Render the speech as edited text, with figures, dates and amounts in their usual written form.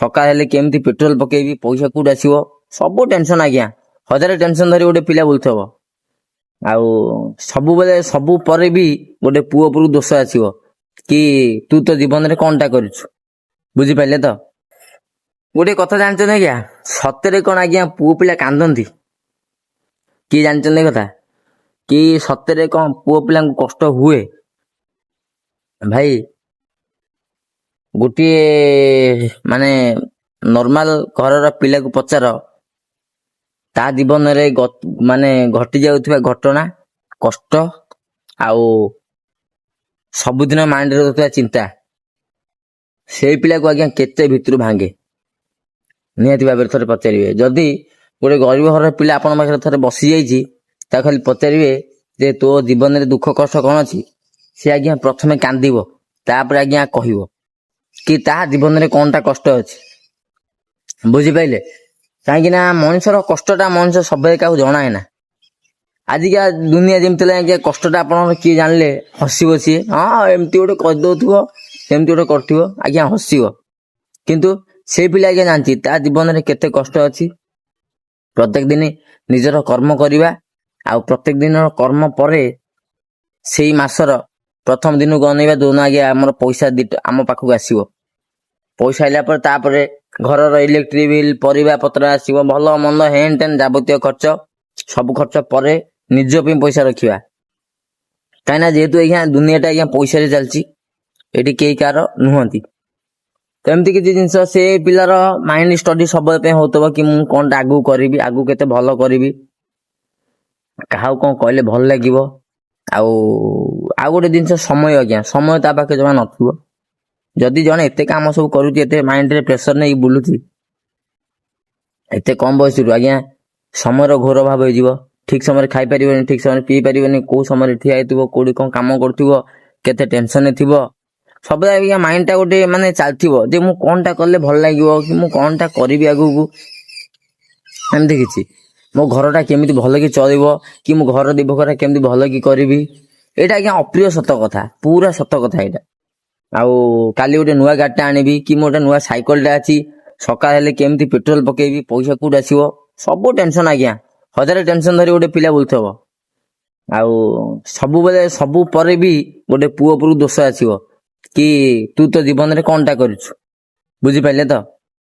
सकाळ हेले केमती पेट्रोल पकेबी पैसा कोड आसीबो सब टेंशन आज्ञा हजार टेंशन धरी गोटे पिला बुलथबो आउ सबु बेले सबु परे भी गोटे पुओ पुरु दोष आसीबो कि तू तो जीवन रे कोनटा करिछु बुझी पाइले तो गोटे कथा जानछन आज्ञा सतरे कोन आज्ञा पुओ पिला कांदंती कि जानछन कथा कि सतरे कोन पुओ पिला को कष्ट हुए भाई गोटे माने नॉर्मल घर पिला को पचार ता जीवन रे माने घटी जाउथबा घटना कष्ट आउ सबुदिन माइंड रे रहउथबा चिंता से पिला को आज्ञा केते भितरु भांगे निहाती भाबरे थरे पचारिबे जदी गोटे गरीब घर पिला आपन पाखरे थरे बसी जाईची ता खाली पचारिबे जे तो जीवन रे दुख कष्ट कोन अछि से आज्ञा प्रथमे कांदीबो तापर आज्ञा कहिबो कि ता जीवन रे कोनटा कष्ट अछि बुझी पाइले काहेकि ना मनुष्यर कष्टटा मनुष्य सबे का जणाए ना आजिका दुनिया जेमति आज्ञा कष्टटा आपन कि जानले हसिबो सी हां एमति गोटे कर दोथुबो एमति गोटे करथिबो आज्ञा हसिबो किंतु से पिला आज्ञा जानछि ता जीवन रे केते कष्ट अछि प्रत्येक दिन निजर कर्म करिबा आ प्रत्येक दिन कर्म परे सेई मासर प्रथम दिन को अनेबा दोन आज्ञा हमर पैसा आम पाखक आसीबो पैसा आइला पर तापरे घर इलेक्ट्रिक बिल परिबा पत्र आसीबो भलो मंद हेन टेन जाबतीय खर्च सब खर्च परे निज पे पैसा रखिबा काइना जेतु आज्ञा दुनियाटा आज्ञा पैसा रे चलची एठी केई कार नुहंती तेमति कि जिंस से पिलार माइंड स्टडी सब पे होतबो कि मु कोनटा आगु करबी आगु केते भलो करबी काहा कोन कहले भल लागिवो आ गोटे जिनस समय आज्ञा समय ता पाखे जमा नथिबो जदि जने एते काम सब करूची एते माइंड रे प्रेशर नै बुलुची एते कम बयस रु आज्ञा समय रो घोर भाव होइजिवो ठीक समय खाई परिबोनी ठीक समय पी परिबोनी को समय ठिया हेतिबो कोडी कोन काम करथिबो केते टेंशन थिबो सब आज्ञा माइंड टा गोटे माने चालथिबो जे मु कोनटा करले भल लागिवो कि मु कोनटा करबी आगु को हम देखिछि मो घरटा केमिति भल कि चलिबो कि मु घर दिबकरा केमिति भल कि करबी एटा आज्ञा अप्रिय सत कथा पूरा सत कथा एटा आउ काली गोटे नुआ गाडटा आनिबी कि मोटे नुआ साइकलटा अछि सकाळ हेले केमिति पेट्रोल पकेबी पैसा कोड आसीबो सब टेंशन आज्ञा हजार टेंशन धरी गोटे पिला बुलथबो आउ सबु बेले सबु परे भी गोटे पुओ पुरु दोष आसीबो कि तू तो जीवन रे कोनटा करिछु बुझी पाइले तो।